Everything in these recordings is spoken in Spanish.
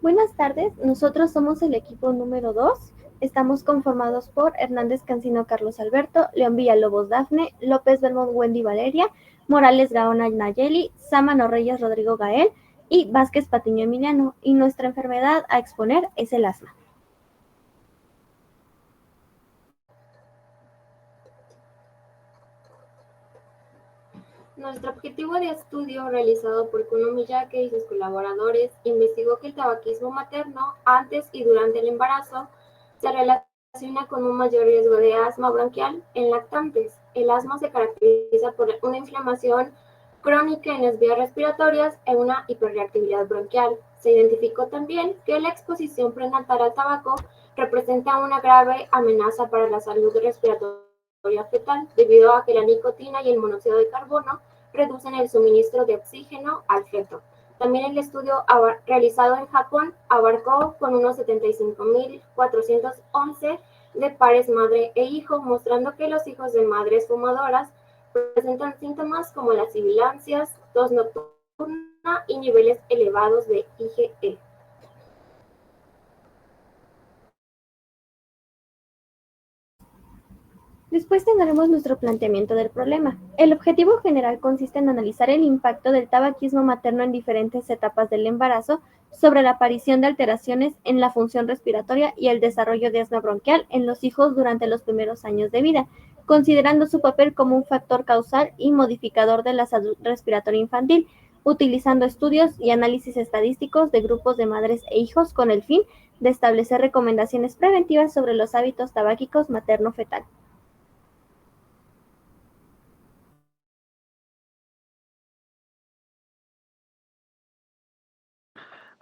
Buenas tardes, nosotros somos el equipo número 2. Estamos conformados por Hernández Cancino Carlos Alberto, León Villalobos Dafne, López Belmont Wendy Valeria, Morales Gaona Nayeli, Sámano Reyes Rodrigo Gael y Vázquez Patiño Emiliano. Y nuestra enfermedad a exponer es el asma. Nuestro objetivo de estudio, realizado por Kuno Miyake y sus colaboradores, investigó que el tabaquismo materno antes y durante el embarazo se relaciona con un mayor riesgo de asma bronquial en lactantes. El asma se caracteriza por una inflamación crónica en las vías respiratorias e una hiperreactividad bronquial. Se identificó también que la exposición prenatal al tabaco representa una grave amenaza para la salud respiratoria fetal, debido a que la nicotina y el monóxido de carbono reducen el suministro de oxígeno al feto. También el estudio realizado en Japón abarcó con unos 75.411 de pares madre e hijo, mostrando que los hijos de madres fumadoras presentan síntomas como las sibilancias, tos nocturna y niveles elevados de IgE. Después tendremos nuestro planteamiento del problema. El objetivo general consiste en analizar el impacto del tabaquismo materno en diferentes etapas del embarazo sobre la aparición de alteraciones en la función respiratoria y el desarrollo de asma bronquial en los hijos durante los primeros años de vida, considerando su papel como un factor causal y modificador de la salud respiratoria infantil, utilizando estudios y análisis estadísticos de grupos de madres e hijos con el fin de establecer recomendaciones preventivas sobre los hábitos tabáquicos materno-fetal.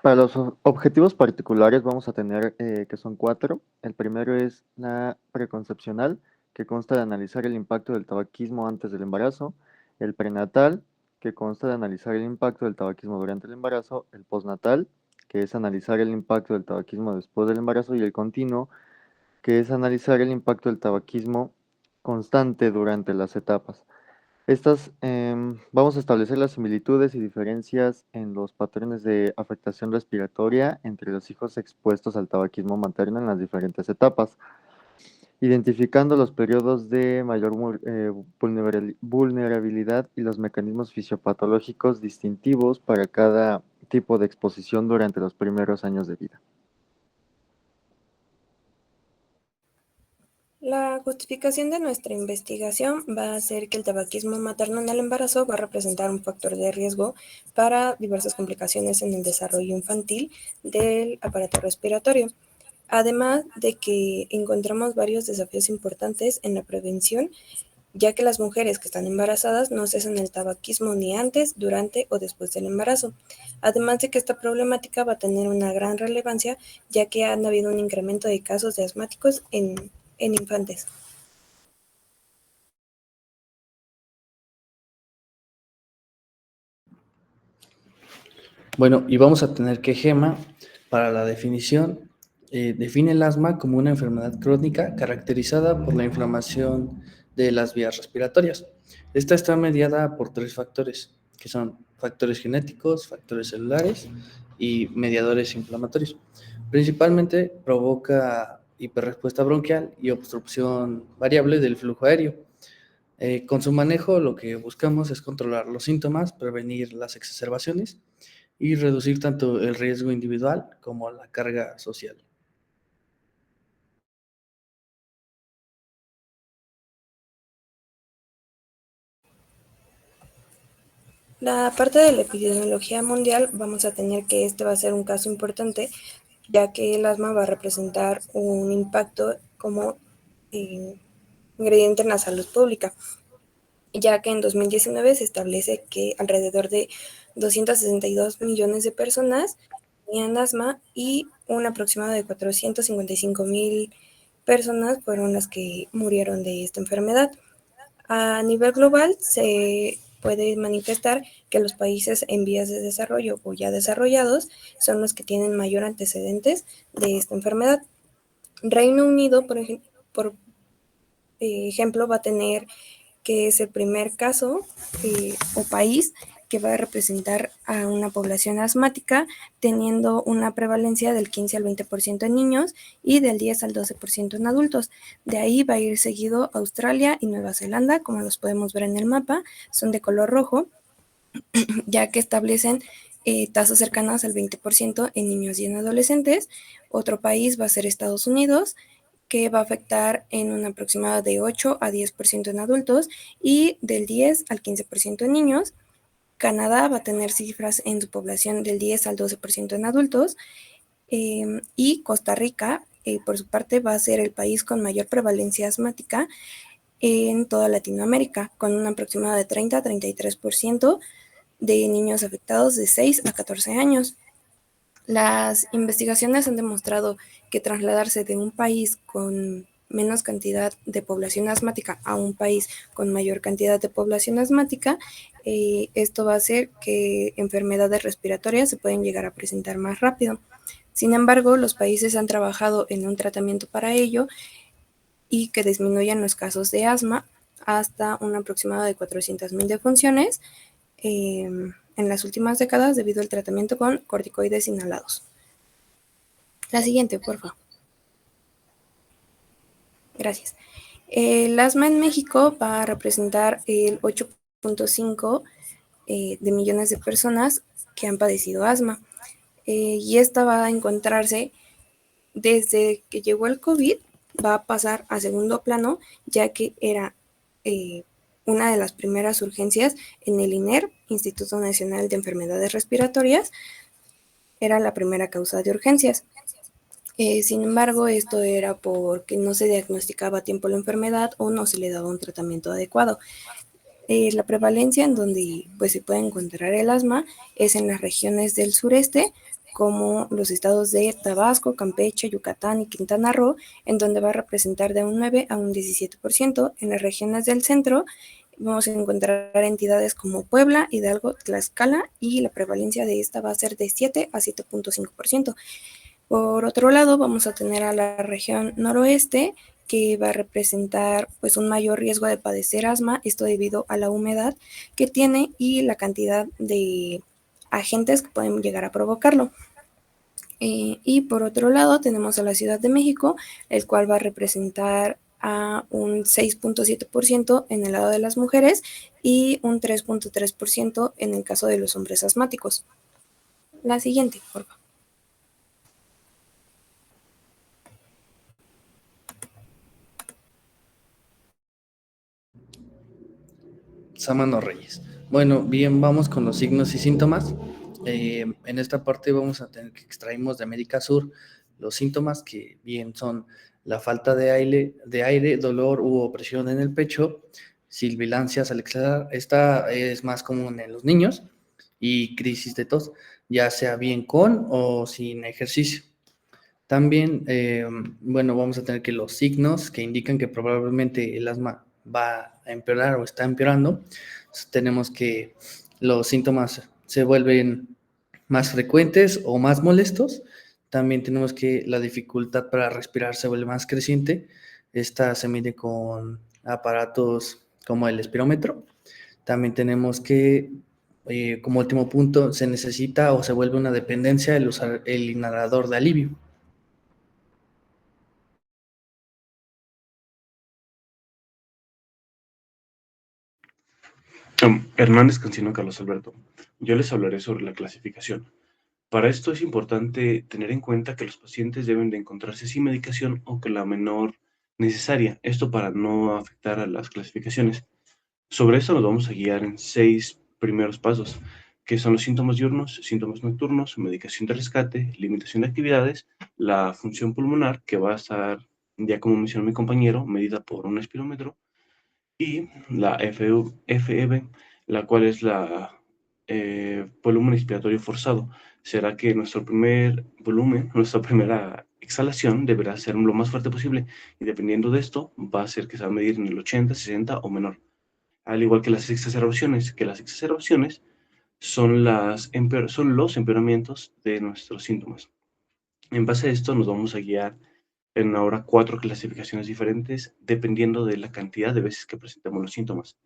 Para los objetivos particulares vamos a tener que son 4. El primero es la preconcepcional, que consta de analizar el impacto del tabaquismo antes del embarazo. El prenatal, que consta de analizar el impacto del tabaquismo durante el embarazo. El postnatal, que es analizar el impacto del tabaquismo después del embarazo. Y el continuo, que es analizar el impacto del tabaquismo constante durante las etapas. Vamos a establecer las similitudes y diferencias en los patrones de afectación respiratoria entre los hijos expuestos al tabaquismo materno en las diferentes etapas, identificando los periodos de mayor vulnerabilidad y los mecanismos fisiopatológicos distintivos para cada tipo de exposición durante los primeros años de vida. La justificación de nuestra investigación va a ser que el tabaquismo materno en el embarazo va a representar un factor de riesgo para diversas complicaciones en el desarrollo infantil del aparato respiratorio. Además de que encontramos varios desafíos importantes en la prevención, ya que las mujeres que están embarazadas no cesan el tabaquismo ni antes, durante o después del embarazo. Además de que esta problemática va a tener una gran relevancia, ya que han habido un incremento de casos de asmáticos en infantes. Bueno, y vamos a tener que Gema, para la definición, define el asma como una enfermedad crónica caracterizada por la inflamación de las vías respiratorias. Esta está mediada por 3 factores, que son factores genéticos, factores celulares y mediadores inflamatorios. Principalmente provoca hiperrespuesta bronquial y obstrucción variable del flujo aéreo. Con su manejo, lo que buscamos es controlar los síntomas, prevenir las exacerbaciones y reducir tanto el riesgo individual como la carga social. La parte de la epidemiología mundial, vamos a tener que este va a ser un caso importante, ya que el asma va a representar un impacto como ingrediente en la salud pública, ya que en 2019 se establece que alrededor de 262 millones de personas tenían asma y un aproximado de 455,000 personas fueron las que murieron de esta enfermedad. A nivel global se puede manifestar que los países en vías de desarrollo o ya desarrollados son los que tienen mayor antecedentes de esta enfermedad. Reino Unido, por ejemplo, va a tener que es el primer caso o país que va a representar a una población asmática, teniendo una prevalencia del 15 al 20% en niños y del 10 al 12% en adultos. De ahí va a ir seguido Australia y Nueva Zelanda, como los podemos ver en el mapa, son de color rojo, ya que establecen tasas cercanas al 20% en niños y en adolescentes. Otro país va a ser Estados Unidos, que va a afectar en un aproximado de 8 a 10% en adultos y del 10 al 15% en niños. Canadá va a tener cifras en su población del 10 al 12% en adultos, y Costa Rica, por su parte, va a ser el país con mayor prevalencia asmática en toda Latinoamérica, con un aproximado de 30 a 33% de niños afectados de 6 a 14 años. Las investigaciones han demostrado que trasladarse de un país con menos cantidad de población asmática a un país con mayor cantidad de población asmática, esto va a hacer que enfermedades respiratorias se pueden llegar a presentar más rápido. Sin embargo, los países han trabajado en un tratamiento para ello y que disminuyan los casos de asma hasta un aproximado de 400,000 defunciones en las últimas décadas debido al tratamiento con corticoides inhalados. La siguiente, por favor. Gracias. El asma en México va a representar el 8.5 de millones de personas que han padecido asma. Y esta va a encontrarse desde que llegó el COVID, va a pasar a segundo plano, ya que era una de las primeras urgencias en el INER, Instituto Nacional de Enfermedades Respiratorias, era la primera causa de urgencias. Sin embargo, esto era porque no se diagnosticaba a tiempo la enfermedad o no se le daba un tratamiento adecuado. La prevalencia en donde pues, se puede encontrar el asma es en las regiones del sureste, como los estados de Tabasco, Campeche, Yucatán y Quintana Roo, en donde va a representar de un 9 a un 17%. En las regiones del centro vamos a encontrar entidades como Puebla, Hidalgo, Tlaxcala, y la prevalencia de esta va a ser de 7 a 7.5%. Por otro lado, vamos a tener a la región noroeste, que va a representar pues un mayor riesgo de padecer asma, esto debido a la humedad que tiene y la cantidad de agentes que pueden llegar a provocarlo. Y por otro lado tenemos a la Ciudad de México, el cual va a representar a un 6.7% en el lado de las mujeres y un 3.3% en el caso de los hombres asmáticos. La siguiente, por favor. Samano Reyes. Bueno, bien, vamos con los signos y síntomas. En esta parte vamos a tener que extraímos de América Sur los síntomas que bien son la falta de aire, dolor u opresión en el pecho, sibilancias al exhalar. Esta es más común en los niños, y crisis de tos, ya sea bien con o sin ejercicio. También, bueno, vamos a tener que los signos que indican que probablemente el asma va a empeorar o está empeorando. Tenemos que los síntomas se vuelven más frecuentes o más molestos. También tenemos que la dificultad para respirar se vuelve más creciente. Esta se mide con aparatos como el espirómetro. También tenemos que, como último punto, se necesita o se vuelve una dependencia el usar el inhalador de alivio. Hernández Cancino Carlos Alberto. Yo les hablaré sobre la clasificación. Para esto es importante tener en cuenta que los pacientes deben de encontrarse sin medicación o con la menor necesaria, esto para no afectar a las clasificaciones. Sobre esto nos vamos a guiar en 6 primeros pasos, que son los síntomas diurnos, síntomas nocturnos, medicación de rescate, limitación de actividades, la función pulmonar, que va a estar, ya como mencionó mi compañero, medida por un espirómetro, y la FEV, la cual es la volumen expiratorio forzado. Será que nuestro primer volumen, nuestra primera exhalación deberá ser lo más fuerte posible, y dependiendo de esto va a ser que se va a medir en el 80, 60 o menor. Al igual que las exacerbaciones, son los empeoramientos de nuestros síntomas. En base a esto nos vamos a guiar en ahora 4 clasificaciones diferentes, dependiendo de la cantidad de veces que presentemos los síntomas.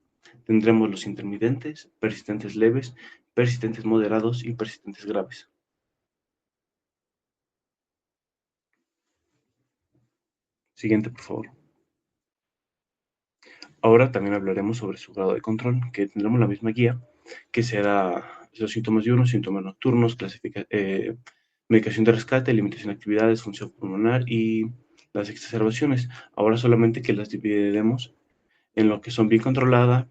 Tendremos los intermitentes, persistentes leves, persistentes moderados y persistentes graves. Siguiente, por favor. Ahora también hablaremos sobre su grado de control, que tendremos la misma guía, que será los síntomas diurnos, síntomas nocturnos, medicación de rescate, limitación de actividades, función pulmonar y las exacerbaciones. Ahora solamente que las dividiremos en lo que son bien controlada,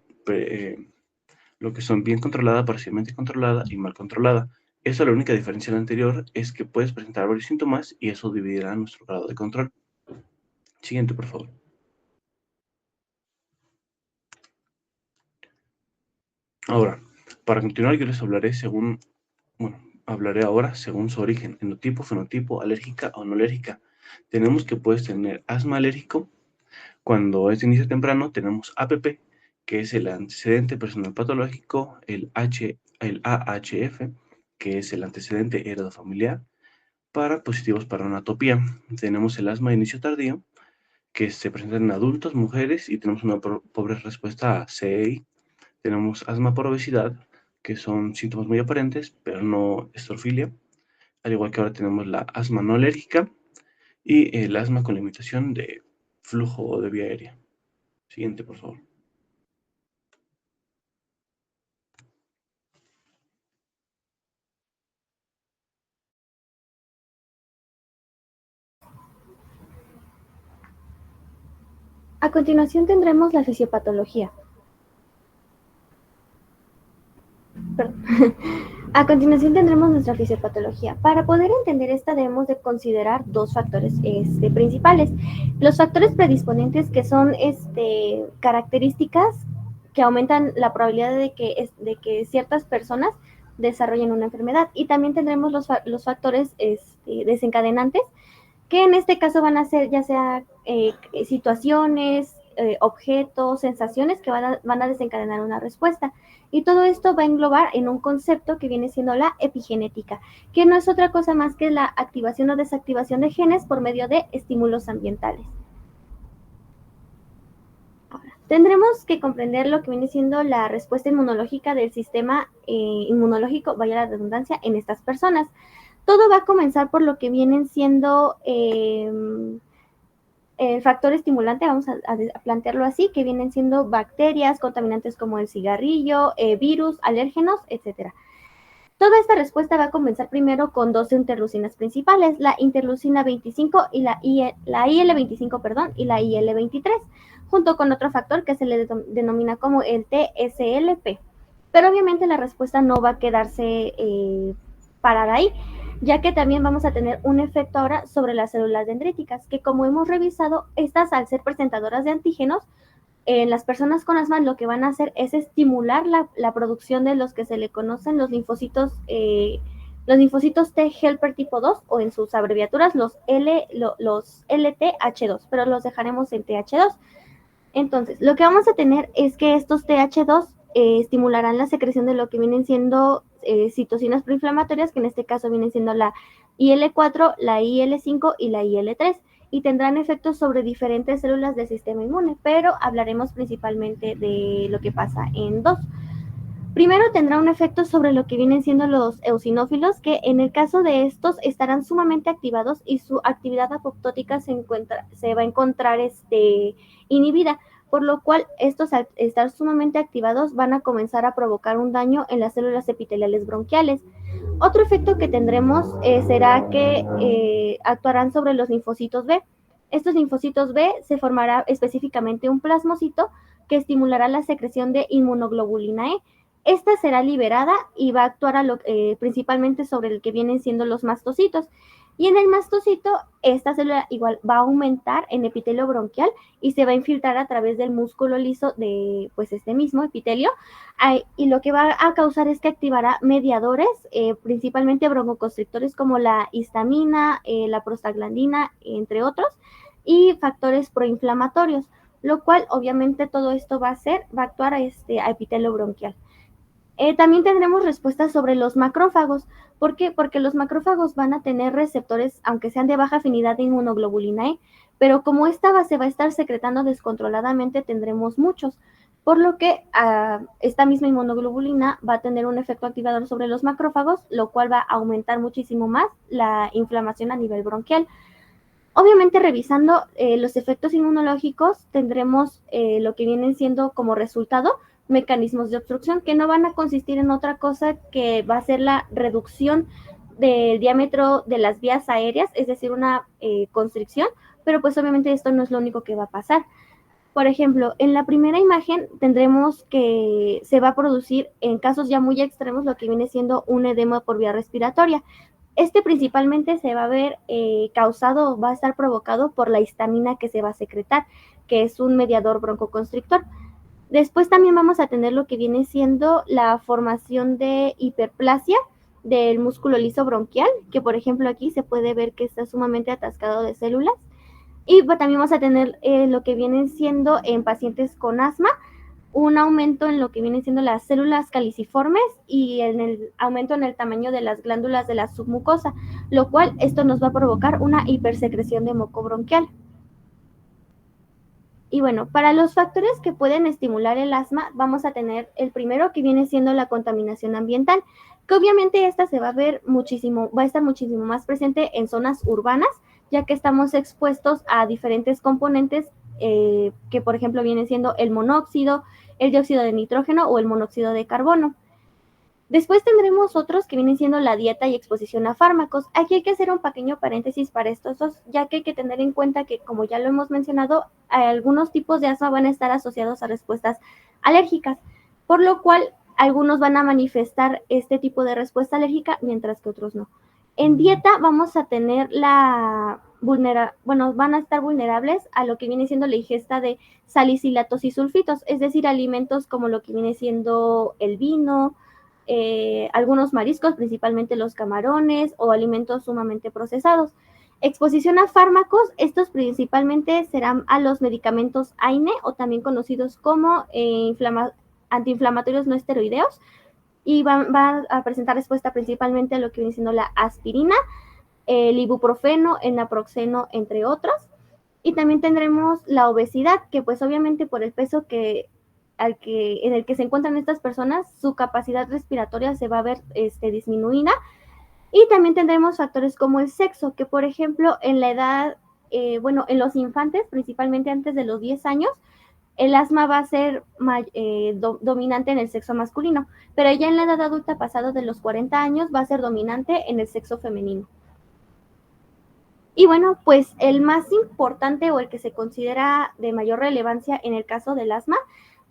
parcialmente controlada y mal controlada. Esta, la única diferencia de la anterior es que puedes presentar varios síntomas y eso dividirá nuestro grado de control. Siguiente, por favor. Ahora, para continuar, yo les hablaré ahora según su origen, enotipo, fenotipo, alérgica o no alérgica. Tenemos que puedes tener asma alérgico. Cuando es de inicio temprano, tenemos APP, que es el antecedente personal patológico, el AHF, que es el antecedente heredofamiliar, para positivos para una atopía. Tenemos el asma de inicio tardío, que se presenta en adultos, mujeres, y tenemos una pobre respuesta a CEI. Tenemos asma por obesidad, que son síntomas muy aparentes, pero no estrofilia. Al igual que ahora tenemos la asma no alérgica y el asma con limitación de flujo de vía aérea. Siguiente, por favor. A continuación tendremos la fisiopatología. Perdón. A continuación tendremos nuestra fisiopatología. Para poder entender esta debemos de considerar dos factores principales. Los factores predisponentes, que son características que aumentan la probabilidad de que ciertas personas desarrollen una enfermedad. Y también tendremos los factores desencadenantes, que en este caso van a ser ya sea situaciones, objetos, sensaciones que van a desencadenar una respuesta. Y todo esto va a englobar en un concepto que viene siendo la epigenética, que no es otra cosa más que la activación o desactivación de genes por medio de estímulos ambientales. Ahora, tendremos que comprender lo que viene siendo la respuesta inmunológica del sistema inmunológico, vaya la redundancia, en estas personas. Todo va a comenzar por lo que vienen siendo el factor estimulante, vamos a plantearlo así, que vienen siendo bacterias, contaminantes como el cigarrillo, virus, alérgenos, etc. Toda esta respuesta va a comenzar primero con dos interleucinas principales, la interleucina 25 y la IL-25, y la IL-23, junto con otro factor que se le denomina como el TSLP. Pero obviamente la respuesta no va a quedarse parada ahí, ya que también vamos a tener un efecto ahora sobre las células dendríticas, que como hemos revisado, estas al ser presentadoras de antígenos, en las personas con asma lo que van a hacer es estimular la producción de los que se le conocen los linfocitos T helper tipo 2, o en sus abreviaturas los LTH2, pero los dejaremos en TH2. Entonces, lo que vamos a tener es que estos TH2 estimularán la secreción de lo que vienen siendo citocinas proinflamatorias, que en este caso vienen siendo la IL-4, la IL-5 y la IL-3, y tendrán efectos sobre diferentes células del sistema inmune, pero hablaremos principalmente de lo que pasa en dos. Primero tendrá un efecto sobre lo que vienen siendo los eosinófilos, que en el caso de estos estarán sumamente activados y su actividad apoptótica se va a encontrar inhibida, por lo cual estos, al estar sumamente activados, van a comenzar a provocar un daño en las células epiteliales bronquiales. Otro efecto que tendremos será que actuarán sobre los linfocitos B. Estos linfocitos B se formará específicamente un plasmocito que estimulará la secreción de inmunoglobulina E. Esta será liberada y va a actuar principalmente sobre el que vienen siendo los mastocitos. Y en el mastocito, esta célula igual va a aumentar en epitelio bronquial y se va a infiltrar a través del músculo liso de este mismo epitelio. Y lo que va a causar es que activará mediadores, principalmente broncoconstrictores como la histamina, la prostaglandina, entre otros, y factores proinflamatorios, lo cual obviamente todo esto va a actuar a epitelio bronquial. También tendremos respuestas sobre los macrófagos. ¿Por qué? Porque los macrófagos van a tener receptores, aunque sean de baja afinidad de inmunoglobulina E, pero como esta base va a estar secretando descontroladamente, tendremos muchos. por lo que esta misma inmunoglobulina va a tener un efecto activador sobre los macrófagos, lo cual va a aumentar muchísimo más la inflamación a nivel bronquial. Obviamente, revisando los efectos inmunológicos, tendremos lo que vienen siendo como resultado mecanismos de obstrucción que no van a consistir en otra cosa que va a ser la reducción del diámetro de las vías aéreas, es decir, una constricción, pero pues obviamente esto no es lo único que va a pasar. Por ejemplo, en la primera imagen tendremos que se va a producir en casos ya muy extremos lo que viene siendo un edema por vía respiratoria. Este principalmente se va a ver causado, va a estar provocado por la histamina que se va a secretar, que es un mediador broncoconstrictor. Después también vamos a tener lo que viene siendo la formación de hiperplasia del músculo liso bronquial, que por ejemplo aquí se puede ver que está sumamente atascado de células. Y también vamos a tener lo que vienen siendo en pacientes con asma, un aumento en lo que vienen siendo las células caliciformes y en el aumento en el tamaño de las glándulas de la submucosa, lo cual esto nos va a provocar una hipersecreción de moco bronquial. Y bueno, para los factores que pueden estimular el asma, vamos a tener el primero que viene siendo la contaminación ambiental, que obviamente esta se va a ver muchísimo, va a estar muchísimo más presente en zonas urbanas, ya que estamos expuestos a diferentes componentes que por ejemplo vienen siendo el monóxido, el dióxido de nitrógeno o el monóxido de carbono. Después tendremos otros que vienen siendo la dieta y exposición a fármacos. Aquí hay que hacer un pequeño paréntesis para estos dos, ya que hay que tener en cuenta que, como ya lo hemos mencionado, algunos tipos de asma van a estar asociados a respuestas alérgicas, por lo cual algunos van a manifestar este tipo de respuesta alérgica, mientras que otros no. En dieta vamos a tener van a estar vulnerables a lo que viene siendo la ingesta de salicilatos y sulfitos, es decir, alimentos como lo que viene siendo el vino, algunos mariscos, principalmente los camarones o alimentos sumamente procesados. Exposición a fármacos, estos principalmente serán a los medicamentos AINE o también conocidos como antiinflamatorios no esteroideos, y va a presentar respuesta principalmente a lo que viene siendo la aspirina, el ibuprofeno, el naproxeno, entre otros. Y también tendremos la obesidad, que pues obviamente por el peso en el que se encuentran estas personas, su capacidad respiratoria se va a ver disminuida. Y también tendremos factores como el sexo, que por ejemplo en la edad, en los infantes, principalmente antes de los 10 años, el asma va a ser dominante en el sexo masculino, pero ya en la edad adulta, pasado de los 40 años, va a ser dominante en el sexo femenino. Y bueno, pues el más importante o el que se considera de mayor relevancia en el caso del asma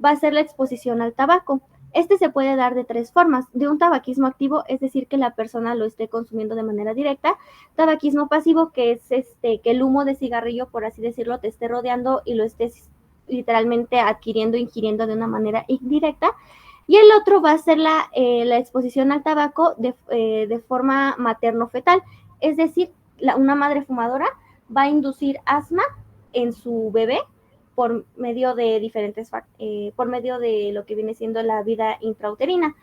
va a ser la exposición al tabaco. Este se puede dar de tres formas: de un tabaquismo activo, es decir, que la persona lo esté consumiendo de manera directa; tabaquismo pasivo, que es que el humo de cigarrillo, por así decirlo, te esté rodeando y lo estés literalmente adquiriendo, ingiriendo de una manera indirecta; y el otro va a ser la exposición al tabaco de forma materno-fetal, es decir, una madre fumadora va a inducir asma en su bebé por medio de por medio de lo que viene siendo la vida intrauterina.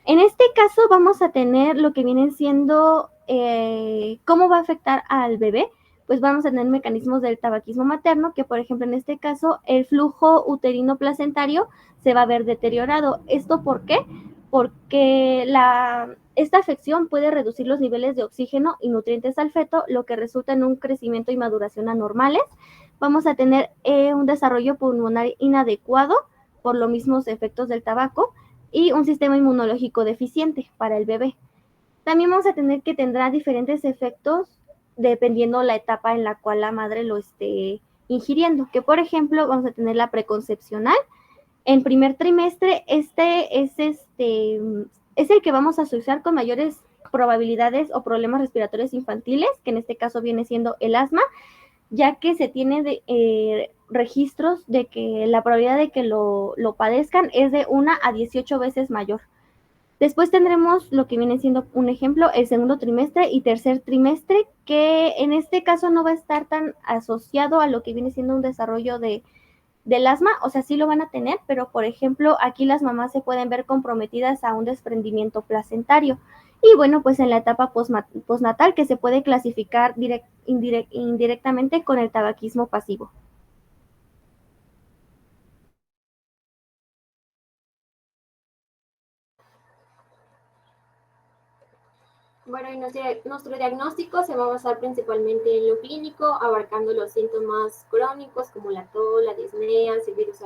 En este caso vamos a tener lo que vienen siendo cómo va a afectar al bebé. Pues vamos a tener mecanismos del tabaquismo materno, que por ejemplo en este caso el flujo uterino placentario se va a ver deteriorado. ¿Esto por qué? Porque esta afección puede reducir los niveles de oxígeno y nutrientes al feto, lo que resulta en un crecimiento y maduración anormales. Vamos a tener un desarrollo pulmonar inadecuado por los mismos efectos del tabaco y un sistema inmunológico deficiente para el bebé. También vamos a tener que tendrá diferentes efectos dependiendo la etapa en la cual la madre lo esté ingiriendo, que por ejemplo vamos a tener la preconcepcional. En primer trimestre, es el que vamos a asociar con mayores probabilidades o problemas respiratorios infantiles, que en este caso viene siendo el asma, ya que se tiene registros de que la probabilidad de que lo padezcan es de 1 a 18 veces mayor. Después tendremos lo que viene siendo un ejemplo, el segundo trimestre y tercer trimestre, que en este caso no va a estar tan asociado a lo que viene siendo un desarrollo del asma, o sea, sí lo van a tener, pero por ejemplo, aquí las mamás se pueden ver comprometidas a un desprendimiento placentario. Y bueno, pues en la etapa postnatal, que se puede clasificar indirectamente con el tabaquismo pasivo. Bueno, y nuestro diagnóstico se va a basar principalmente en lo clínico, abarcando los síntomas crónicos como la tos, la disnea, silbidos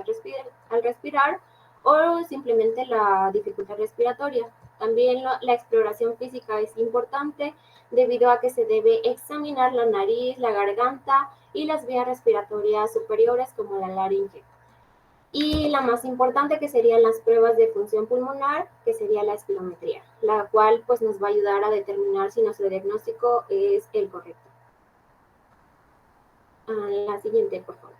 al respirar o simplemente la dificultad respiratoria. También la exploración física es importante debido a que se debe examinar la nariz, la garganta y las vías respiratorias superiores como la laringe. Y la más importante, que serían las pruebas de función pulmonar, que sería la espirometría, la cual pues nos va a ayudar a determinar si nuestro diagnóstico es el correcto. La siguiente, por favor.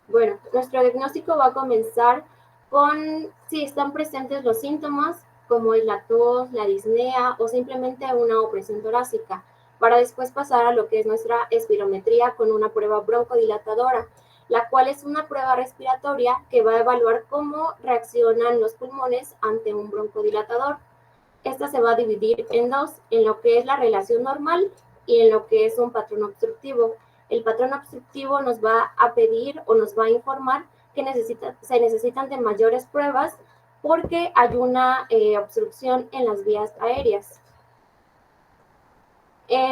Bueno, nuestro diagnóstico va a comenzar con si están presentes los síntomas, como es la tos, la disnea o simplemente una opresión torácica, para después pasar a lo que es nuestra espirometría con una prueba broncodilatadora, la cual es una prueba respiratoria que va a evaluar cómo reaccionan los pulmones ante un broncodilatador. Esta se va a dividir en dos, en lo que es la relación normal y en lo que es un patrón obstructivo. El patrón obstructivo nos va a pedir o nos va a informar que se necesitan de mayores pruebas porque hay una obstrucción en las vías aéreas.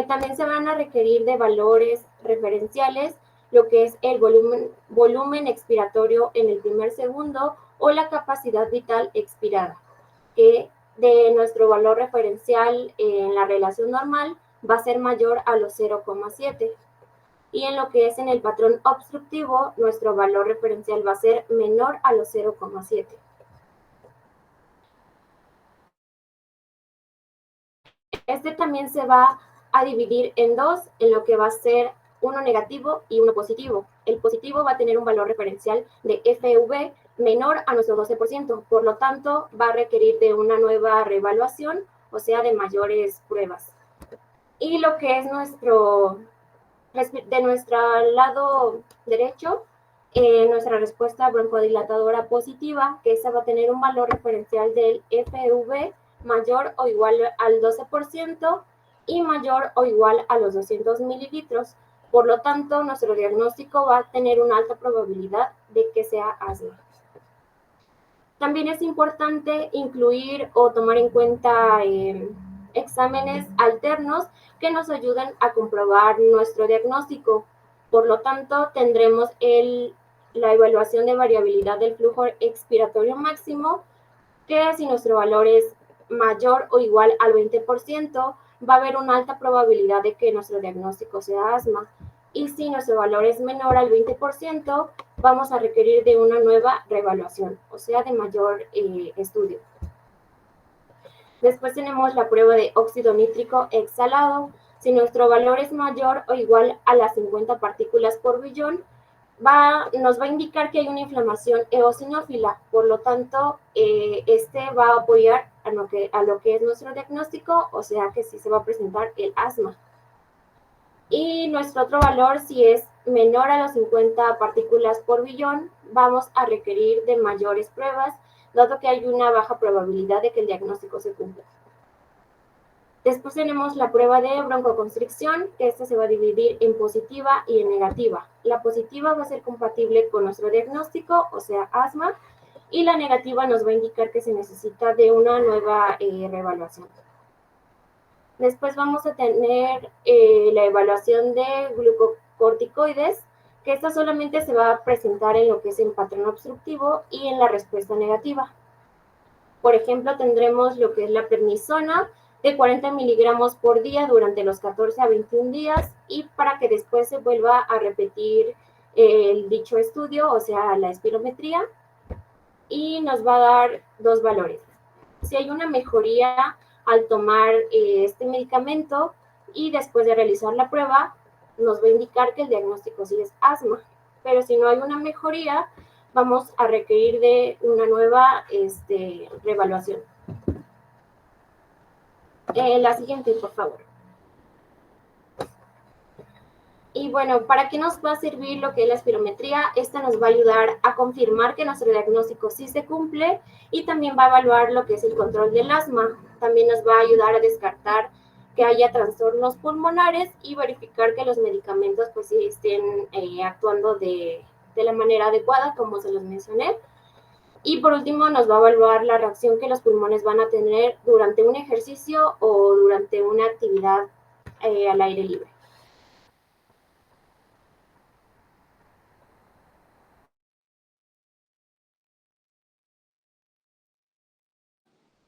También se van a requerir de valores referenciales, lo que es el volumen expiratorio en el primer segundo o la capacidad vital expirada, que de nuestro valor referencial en la relación normal va a ser mayor a los 0,7. Y en lo que es en el patrón obstructivo, nuestro valor referencial va a ser menor a los 0,7. Este también se va a dividir en dos, en lo que va a ser uno negativo y uno positivo. El positivo va a tener un valor referencial de FV menor a nuestro 12%, por lo tanto va a requerir de una nueva reevaluación, o sea, de mayores pruebas. Y lo que es de nuestro lado derecho, nuestra respuesta broncodilatadora positiva, que esa va a tener un valor referencial del FV mayor o igual al 12% y mayor o igual a los 200 mililitros. Por lo tanto, nuestro diagnóstico va a tener una alta probabilidad de que sea asma. También es importante incluir o tomar en cuenta exámenes alternos que nos ayuden a comprobar nuestro diagnóstico. Por lo tanto, tendremos la evaluación de variabilidad del flujo expiratorio máximo, que si nuestro valor es mayor o igual al 20%, va a haber una alta probabilidad de que nuestro diagnóstico sea asma. Y si nuestro valor es menor al 20%, vamos a requerir de una nueva reevaluación, o sea, de mayor estudio. Después tenemos la prueba de óxido nítrico exhalado. Si nuestro valor es mayor o igual a las 50 partículas por billón, nos va a indicar que hay una inflamación eosinófila. Por lo tanto, este va a apoyar a lo que es nuestro diagnóstico, o sea que sí se va a presentar el asma. Y nuestro otro valor, si es menor a las 50 partículas por billón, vamos a requerir de mayores pruebas, dado que hay una baja probabilidad de que el diagnóstico se cumpla. Después tenemos la prueba de broncoconstricción, que esta se va a dividir en positiva y en negativa. La positiva va a ser compatible con nuestro diagnóstico, o sea, asma, y la negativa nos va a indicar que se necesita de una nueva reevaluación. Después vamos a tener la evaluación de glucocorticoides, que esta solamente se va a presentar en lo que es el patrón obstructivo y en la respuesta negativa. Por ejemplo, tendremos lo que es la prednisona de 40 miligramos por día durante los 14 a 21 días y para que después se vuelva a repetir el dicho estudio, o sea, la espirometría, y nos va a dar dos valores. Si hay una mejoría al tomar este medicamento y después de realizar la prueba, nos va a indicar que el diagnóstico sí es asma. Pero si no hay una mejoría, vamos a requerir de una nueva reevaluación. La siguiente, por favor. Y bueno, ¿para qué nos va a servir lo que es la espirometría? Esta nos va a ayudar a confirmar que nuestro diagnóstico sí se cumple y también va a evaluar lo que es el control del asma. También nos va a ayudar a descartar que haya trastornos pulmonares y verificar que los medicamentos pues sí estén actuando de la manera adecuada, como se los mencioné. Y por último nos va a evaluar la reacción que los pulmones van a tener durante un ejercicio o durante una actividad al aire libre.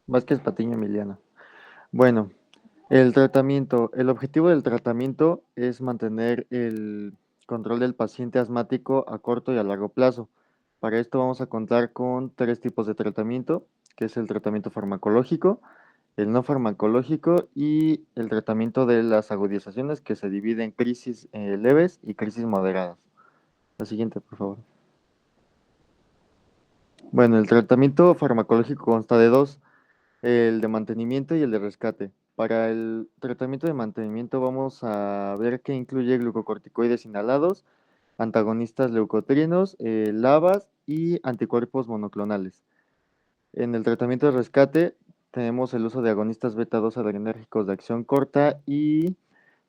Vázquez Patiño Emiliano. Bueno, el tratamiento. El objetivo del tratamiento es mantener el control del paciente asmático a corto y a largo plazo. Para esto vamos a contar con tres tipos de tratamiento, que es el tratamiento farmacológico, el no farmacológico y el tratamiento de las agudizaciones, que se divide en crisis leves y crisis moderadas. La siguiente, por favor. Bueno, el tratamiento farmacológico consta de dos, el de mantenimiento y el de rescate. Para el tratamiento de mantenimiento vamos a ver que incluye glucocorticoides inhalados, antagonistas leucotrienos, LABAs y anticuerpos monoclonales. En el tratamiento de rescate tenemos el uso de agonistas beta-2 adrenérgicos de acción corta y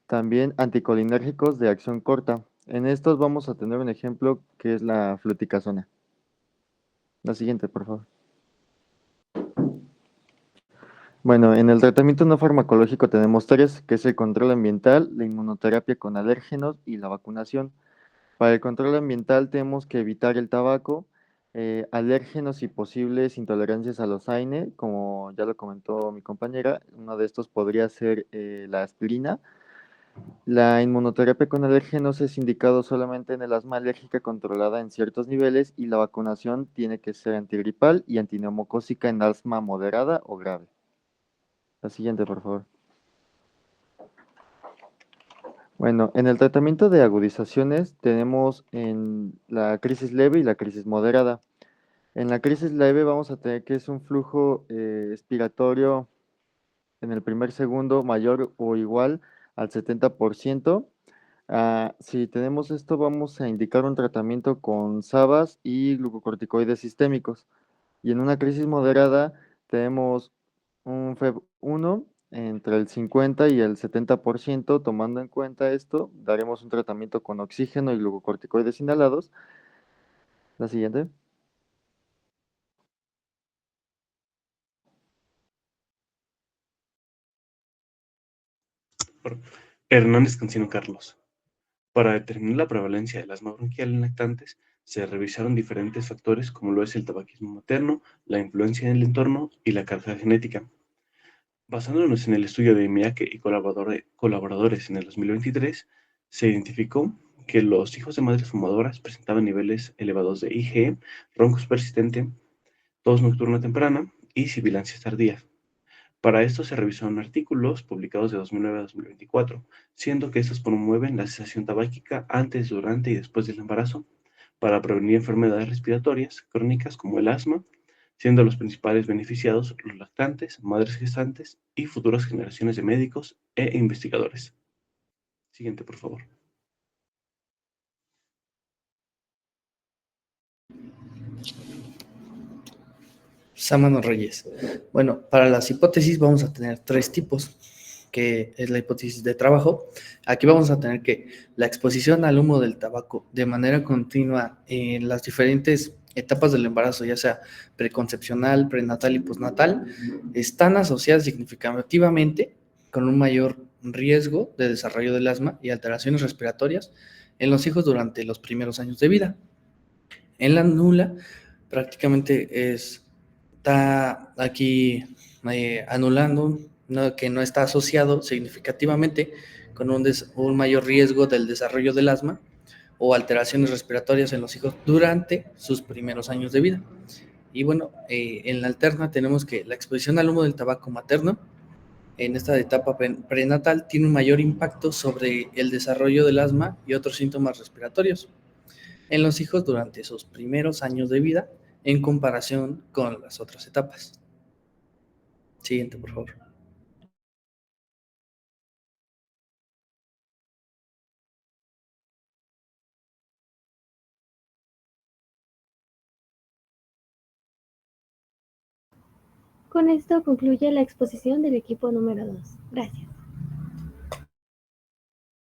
también anticolinérgicos de acción corta. En estos vamos a tener un ejemplo que es la fluticasona. La siguiente, por favor. Bueno, en el tratamiento no farmacológico tenemos tres, que es el control ambiental, la inmunoterapia con alérgenos y la vacunación. Para el control ambiental tenemos que evitar el tabaco, alérgenos y posibles intolerancias a los AINE, como ya lo comentó mi compañera. Uno de estos podría ser la aspirina. La inmunoterapia con alérgenos es indicado solamente en el asma alérgica controlada en ciertos niveles y la vacunación tiene que ser antigripal y antineumocócica en asma moderada o grave. La siguiente, por favor. Bueno, en el tratamiento de agudizaciones tenemos en la crisis leve y la crisis moderada. En la crisis leve vamos a tener que es un flujo expiratorio en el primer segundo mayor o igual al 70%. Si tenemos esto, vamos a indicar un tratamiento con SABAs y glucocorticoides sistémicos. Y en una crisis moderada tenemos un FEV1 entre el 50 y el 70%. Tomando en cuenta esto, daremos un tratamiento con oxígeno y glucocorticoides inhalados. La siguiente. Hernández Cancino Carlos. Para determinar la prevalencia del asma bronquial en lactantes, se revisaron diferentes factores como lo es el tabaquismo materno, la influencia en el entorno y la carga genética. Basándonos en el estudio de Miyake y colaboradores en el 2023, se identificó que los hijos de madres fumadoras presentaban niveles elevados de IgE, roncos persistente, tos nocturna temprana y sibilancias tardías. Para esto se revisaron artículos publicados de 2009 a 2024, siendo que estos promueven la cesación tabáquica antes, durante y después del embarazo para prevenir enfermedades respiratorias crónicas como el asma, siendo los principales beneficiados los lactantes, madres gestantes y futuras generaciones de médicos e investigadores. Siguiente, por favor. Sámano Reyes. Bueno, para las hipótesis vamos a tener tres tipos, que es la hipótesis de trabajo. Aquí vamos a tener que la exposición al humo del tabaco de manera continua en las diferentes etapas del embarazo, ya sea preconcepcional, prenatal y postnatal, están asociadas significativamente con un mayor riesgo de desarrollo del asma y alteraciones respiratorias en los hijos durante los primeros años de vida. En la nula, prácticamente está aquí anulando, ¿no?, que no está asociado significativamente con un mayor riesgo del desarrollo del asma o alteraciones respiratorias en los hijos durante sus primeros años de vida. Y bueno, en la alterna tenemos que la exposición al humo del tabaco materno en esta etapa prenatal tiene un mayor impacto sobre el desarrollo del asma y otros síntomas respiratorios en los hijos durante sus primeros años de vida en comparación con las otras etapas. Siguiente, por favor. Con esto concluye la exposición del equipo número 2. Gracias.